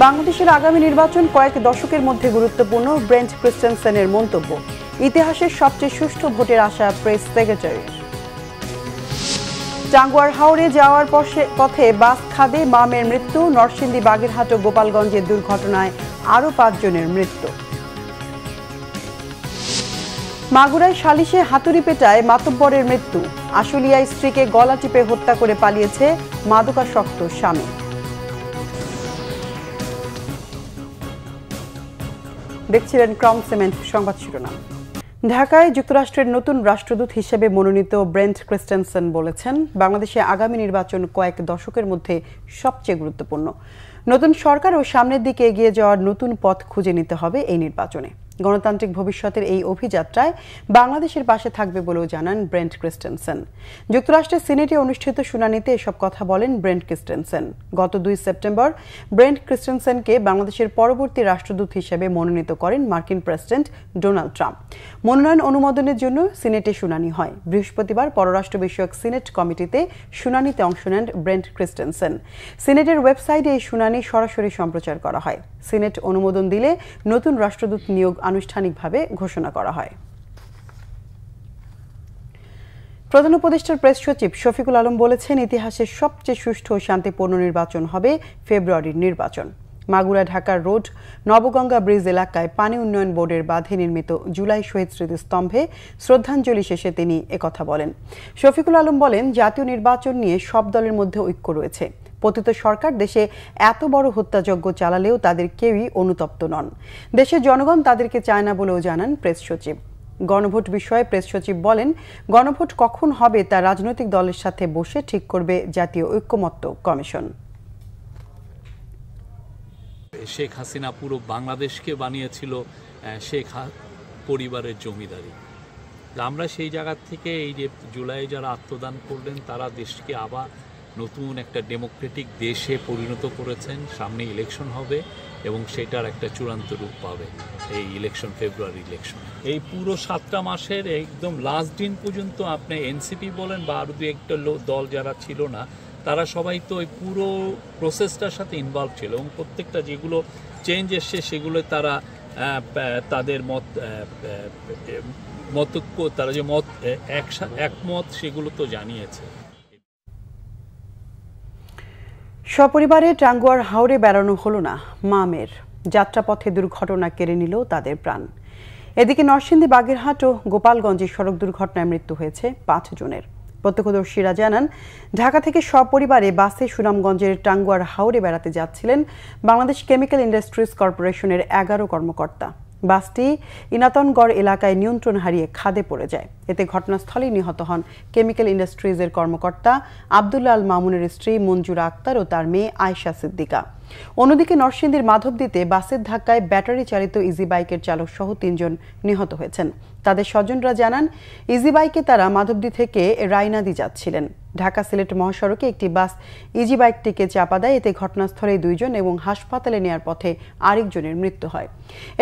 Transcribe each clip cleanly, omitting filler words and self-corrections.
বাংলাদেশের আগামী নির্বাচন কয়েক দশকের মধ্যে গুরুত্বপূর্ণ, ব্রেন্ট ক্রিস্টেনসেনের মন্তব্য। ইতিহাসের সবচেয়ে সুষ্ঠু ভোটের আশা প্রেস সেক্রেটারির। টাঙ্গুয়ার হাওরে যাওয়ার পথে বাস খাদে মামের মৃত্যু। নরসিংদী, বাগেরহাট ও গোপালগঞ্জের দুর্ঘটনায় আরও 5 জনের মৃত্যু। মাগুরায় সালিশে হাতুড়ি পেটায় মাতব্বরের মৃত্যু। আশুলিয়ায় স্ত্রীকে গলা টিপে হত্যা করে পালিয়েছে মাদকাসক্ত স্বামী। দেখছিলেন ক্রাউন সিমেন্ট সংবাদ শিরোনাম। ঢাকায় যুক্তরাষ্ট্রের নতুন রাষ্ট্রদূত হিসেবে মনোনীত ব্রেন্ট ক্রিস্টেনসেন বলেছেন, বাংলাদেশে আগামী নির্বাচন কয়েক দশকের মধ্যে সবচেয়ে গুরুত্বপূর্ণ। নতুন সরকার ও সামনের দিকে এগিয়ে যাওয়ার নতুন পথ খুঁজে নিতে হবে এই নির্বাচনে। গণতান্ত্রিক ভবিষ্যতের এই অভিযাত্রায় বাংলাদেশের পাশে থাকবে বলেও জানান ব্রেন্ট ক্রিস্টেনসেন। যুক্তরাষ্ট্রের সিনেটে অনুষ্ঠিত শুনানিতে এসব কথা বলেন ব্রেন্ট ক্রিস্টেনসেন। গত 2 সেপ্টেম্বর ব্রেন্ট ক্রিস্টেনসেনকে বাংলাদেশের পরবর্তী রাষ্ট্রদূত হিসেবে মনোনীত করেন মার্কিন প্রেসিডেন্ট ডোনাল্ড ট্রাম্প। মনোনয়ন অনুমোদনের জন্য সিনেটে শুনানি হয়। বৃহস্পতিবার পররাষ্ট্র বিষয়ক সিনেট কমিটিতে শুনানিতে অংশ নেন ব্রেন্ট ক্রিস্টেনসেন। সিনেটের ওয়েবসাইটে এই শুনানি সরাসরি সম্প্রচার করা হয়। সিনেট অনুমোদন দিলে নতুন রাষ্ট্রদূত নিয়োগ আনুষ্ঠানিকভাবে ঘোষণা করা হয়। প্রধান উপদেষ্টার প্রেস সচিব শফিকুল আলম বলেছেন, ইতিহাসের সবচেয়ে সুষ্ঠু ও শান্তিপূর্ণ নির্বাচন হবে ফেব্রুয়ারির নির্বাচন। মাগুরা ঢাকার রোড নবগঙ্গা ব্রিজ এলাকায় পানি উন্নয়ন বোর্ডের বাঁধে নির্মিত জুলাই শহীদ স্মৃতিস্তম্ভে শ্রদ্ধাঞ্জলি শেষে তিনি একথা বলেন। শফিকুল আলম বলেন, জাতীয় নির্বাচন নিয়ে সব দলের মধ্যে ঐক্য রয়েছে। পতিত সরকার দেশে এত বড় হত্যাযজ্ঞ চালালেও তাদের কেউই অনুতপ্ত নন। দেশের জনগণ তাদেরকে চায় না বলেও জানান প্রেস সচিব। গণভোট বিষয়ে প্রেস সচিব বলেন, গণভোট কখন হবে তা রাজনৈতিক দলের সাথে বসে ঠিক করবে জাতীয় ঐক্যমত্য কমিশন। শেখ হাসিনা পুরো বাংলাদেশকে বানিয়েছিল শেখ পরিবারের জমিদারি। আমরা সেই জায়গা থেকে এই যে জুলাই যারা আত্মদান করলেন তারা দেশকে আবার নতুন একটা ডেমোক্রেটিক দেশে পরিণত করেছেন। সামনে ইলেকশন হবে এবং সেটার একটা চূড়ান্ত রূপ পাবে এই ইলেকশন, ফেব্রুয়ারি ইলেকশন। এই পুরো 7টা মাসের একদম লাস্ট দিন পর্যন্ত আপনি এনসিপি বলেন বা আরও 2-একটা দল যারা ছিল না, তারা সবাই তো ওই পুরো প্রসেসটার সাথে ইনভলভ ছিল এবং প্রত্যেকটা যেগুলো চেঞ্জ এসছে সেগুলো তারা তাদের তারা যে একমত সেগুলো তো জানিয়েছে। সপরিবারে টাঙ্গুয়ার হাওরে বেড়ানো হলো না মামের। যাত্রাপথে দুর্ঘটনা কেড়ে নিল তাদের প্রাণ। এদিকে নরসিংদী, বাগেরহাট ও গোপালগঞ্জে সড়ক দুর্ঘটনায় মৃত্যু হয়েছে 5 জনের। প্রত্যক্ষদর্শীরা জানান, ঢাকা থেকে সপরিবারে বাসে সুনামগঞ্জের টাঙ্গুয়ার হাওরে বেড়াতে যাচ্ছিলেন বাংলাদেশ কেমিক্যাল ইন্ডাস্ট্রিজ কর্পোরেশনের 11 কর্মকর্তা। বাসটি ইনাতনগড় এলাকায় নিয়ন্ত্রণ হারিয়ে খাদে পড়ে যায়। এতে ঘটনাস্থলেই নিহত হন কেমিক্যাল ইন্ডাস্ট্রিজের কর্মকর্তা আব্দুল্লাহ আল মামুনের স্ত্রী মঞ্জুরা আক্তার ও তার মেয়ে আয়েশা সিদ্দিকা। অন্যদিকে নরসিংদীর মাধবদীতে বাসের ধাক্কায় ব্যাটারি চালিত ইজি বাইকের চালক সহ 3 জন নিহত হয়েছেন। তাদের স্বজনরা জানান, ইজি বাইকে তারা মাধবদী থেকে রায়নাদি যাচ্ছিলেন। ঢাকা সিলেট মহাসড়কে একটি বাস ইজি বাইকটিকে চাপা দেয়। এতে ঘটনাস্থলে 2 জন এবং হাসপাতালে নেয়ার পথে আরেকজনের মৃত্যু হয়।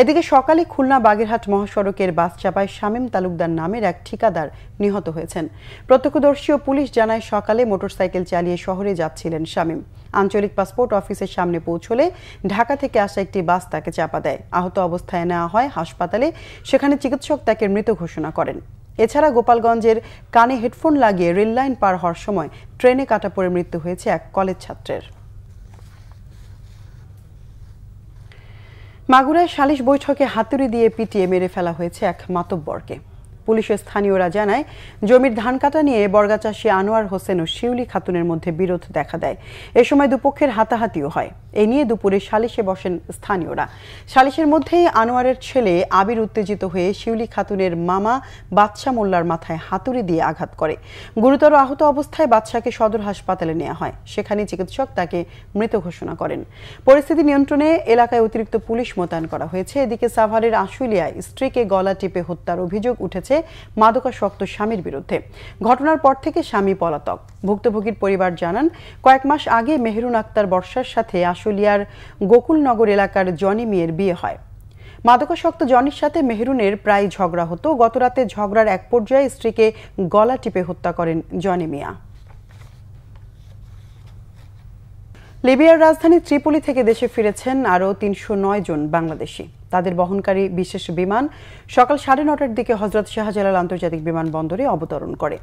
এদিকে সকালে খুলনা বাগেরহাট মহাসড়কের বাস চাপায় শামীম তালুকদার নামের এক ঠিকাদার নিহত হয়েছেন। প্রত্যক্ষদর্শী ও পুলিশ জানায়, সকালে মোটরসাইকেল চালিয়ে শহরে যাচ্ছিলেন শামীম। আঞ্চলিক পাসপোর্ট অফিসের সামনে পৌঁছলে ঢাকা থেকে আসা একটি বাস তাকে চাপা দেয়। আহত অবস্থায় নেওয়া হয় হাসপাতালে। সেখানে চিকিৎসক তাকে মৃত ঘোষণা করেন। এছাড়া গোপালগঞ্জের কানে হেডফোন লাগিয়ে রেললাইন পার হওয়ার সময় ট্রেনে কাটা পড়ে মৃত্যু হয়েছে এক কলেজ ছাত্রের। মাগুরায় সালিশ বৈঠকে হাতুড়ি দিয়ে পিটিয়ে মেরে ফেলা হয়েছে এক মাতব্বরকে। পুলিশের স্থানীয়রা জানায়, জমির ধান কাটা নিয়ে বর্গাচাষী আনোয়ার হোসেন ও শিউলি খাতুনের মধ্যে বিরোধ দেখা দেয়। এ সময় দুপক্ষের হাতাহাতিও হয়। এ নিয়ে দুপুরে সালিশে বসেন স্থানীয়রা। সালিশের মধ্যেই আনোয়ারের ছেলে আবির উত্তেজিত হয়ে শিউলি খাতুনের মামা বাদশা মোল্লার মাথায় হাতুড়ি দিয়ে আঘাত করে। গুরুতর আহত অবস্থায় বাদশাকে সদর হাসপাতালে নেওয়া হয়। সেখানে চিকিৎসক তাকে মৃত ঘোষণা করেন। পরিস্থিতি নিয়ন্ত্রণে এলাকায় অতিরিক্ত পুলিশ মোতায়েন করা হয়েছে। এদিকে সাভারের আশুলিয়ায় স্ত্রীকে গলা টিপে হত্যার অভিযোগ উঠেছে মাদকাসক্ত স্বামীর বিরুদ্ধে। ঘটনার পর থেকে স্বামী পলাতক। ভুক্তভোগীর পরিবার জানান, কয়েক মাস আগে মেহেরুন আক্তার বর্ষার সাথে আশুলিয়ার গোকুলনগর এলাকার জনি মিয়ার বিয়ে হয়। মাদকাসক্ত জনির সাথে মেহেরুনের প্রায় ঝগড়া হতো। গতরাতে ঝগড়ার এক পর্যায়ে স্ত্রীকে গলা টিপে হত্যা করেন জনি মিয়া। লিবিয়ার রাজধানী ত্রিপোলি থেকে দেশে ফিরেছেন আরও ৩০৯ জন বাংলাদেশি। তাদের বহনকারী বিশেষ বিমান সকাল ৯:৩০টার দিকে হজরত শাহজালাল আন্তর্জাতিক বিমানবন্দরে অবতরণ করে।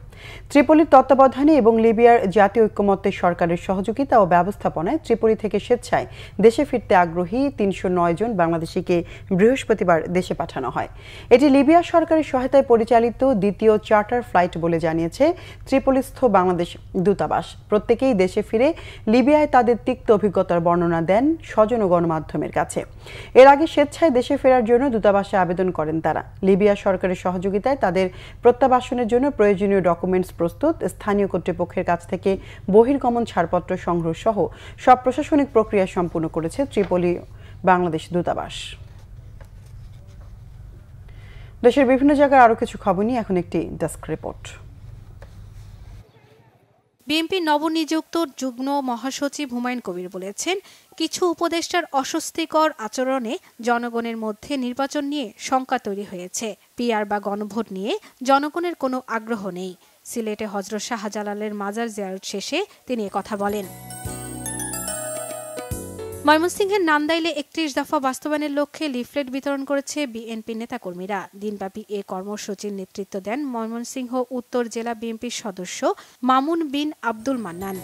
ত্রিপোলির তত্ত্বাবধানে এবং লিবিয়ার জাতীয় ঐক্যমত্যের সরকারের সহযোগিতা ও ব্যবস্থাপনায় ত্রিপোলি থেকে স্বেচ্ছায় দেশে ফিরতে আগ্রহী ৩০৯ জন বাংলাদেশিকে বৃহস্পতিবার দেশে পাঠানো হয়। এটি লিবিয়া সরকারের সহায়তায় পরিচালিত দ্বিতীয় চার্টার ফ্লাইট বলে জানিয়েছে ত্রিপোলিস্থ বাংলাদেশ দূতাবাস। প্রত্যেকেই দেশে ফিরে লিবিয়ায় তাদের তিক্ত অভিজ্ঞতার বর্ণনা দেন স্বজন ও গণমাধ্যমের কাছে। এর আগে স্বেচ্ছায় দেশে ফেরার জন্য দূতাবাসে আবেদন করেন তারা। লিবিয়া সরকারের সহযোগিতায় তাদের প্রত্যাবাসনের জন্য প্রয়োজনীয় ডকুমেন্টস প্রস্তুত, স্থানীয় কর্তৃপক্ষের কাছ থেকে বহির্গমন ছাড়পত্র সংগ্রহ সহ সব প্রশাসনিক প্রক্রিয়া সম্পূর্ণ করেছে ত্রিপোলি বাংলাদেশ দূতাবাস। দেশের বিভিন্ন জায়গায় আরও কিছু খবর নিয়ে এখন একটি ডেস্ক রিপোর্ট। বিএনপি নবনিযুক্ত যুগ্ম মহাসচিব হুমায়ুন কবির বলেছেন, কিছু উপদেষ্টার অস্বস্তিকর আচরণে জনগণের মধ্যে নির্বাচন নিয়ে শঙ্কা তৈরি হয়েছে। পিআর বা গণভোট নিয়ে জনগণের কোনো আগ্রহ নেই। সিলেটে হযরত শাহজালালের মাজার জিয়ারত শেষে তিনি একথা বলেন। ময়মনসিংহের নান্দাইলে ৩১ দফা বাস্তবায়নের লক্ষ্যে লিফলেট বিতরণ করেছে বিএনপি নেতাকর্মীরা। দিনব্যাপী এ কর্মসূচির নেতৃত্ব দেন ময়মনসিংহ উত্তর জেলা বিএনপির সদস্য মামুন বিন আব্দুল মান্নান।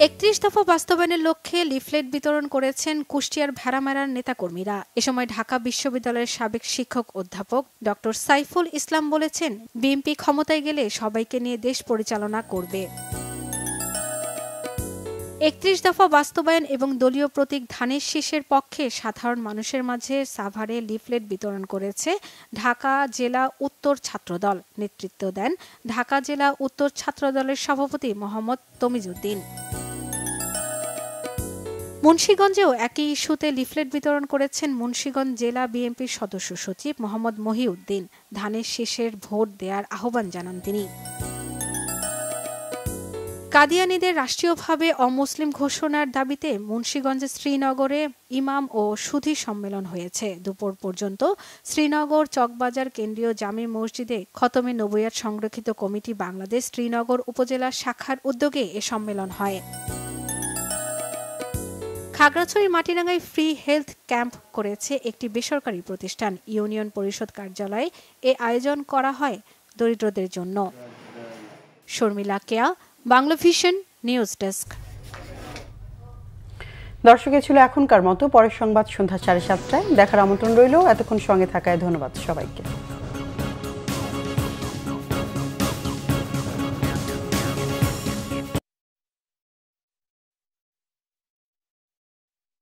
৩১ দফা বাস্তবায়নের লক্ষ্যে লিফলেট বিতরণ করেছেন কুষ্টিয়ার ভেড়ামারার নেতাকর্মীরা। এ সময় ঢাকা বিশ্ববিদ্যালয়ের সাবেক শিক্ষক অধ্যাপক ডক্টর সাইফুল ইসলাম বলেছেন, বিএনপি ক্ষমতায় গেলে সবাইকে নিয়ে দেশ পরিচালনা করবে। ৩১ দফা বাস্তবায়ন এবং দলীয় প্রতীক ধানের শীষের পক্ষে সাধারণ মানুষের মাঝে সাভারে লিফলেট বিতরণ করেছে ঢাকা জেলা উত্তর ছাত্রদল। নেতৃত্ব দেন ঢাকা জেলা উত্তর ছাত্রদলের সভাপতি মোহাম্মদ তমিজউদ্দিন। মুন্সিগঞ্জেও একই ইস্যুতে লিফলেট বিতরণ করেছেন মুন্সিগঞ্জ জেলা বিএনপির সদস্য সচিব মোহাম্মদ মহিউদ্দিন। ধানের শীষের ভোট দেওয়ার আহ্বান জানান তিনি। কাদিয়ানীদের রাষ্ট্রীয়ভাবে অমুসলিম ঘোষণার দাবিতে মুন্সিগঞ্জের শ্রীনগরে ইমাম ও সুধী সম্মেলন হয়েছে। দুপুর পর্যন্ত শ্রীনগর চকবাজার কেন্দ্রীয় জামে মসজিদে খতমে নবুয়াত সংরক্ষিত কমিটি বাংলাদেশ শ্রীনগর উপজেলা শাখার উদ্যোগে এ সম্মেলন হয়। খাগড়াছড়ির মাটিরাঙ্গায় ফ্রি হেলথ ক্যাম্প করেছে একটি বেসরকারি প্রতিষ্ঠান। ইউনিয়ন পরিষদ কার্যালয়ে এ আয়োজন করা হয় দরিদ্রদের জন্য। শর্মিলা কেয়া, বাংলা ভিশন নিউজ ডেস্ক। দর্শক, ছিল এখনকার মতো। পরের সংবাদ সন্ধ্যা 7:30টায় দেখার আমন্ত্রণ রইল। এতক্ষণ সঙ্গে থাকায় ধন্যবাদ সবাইকে।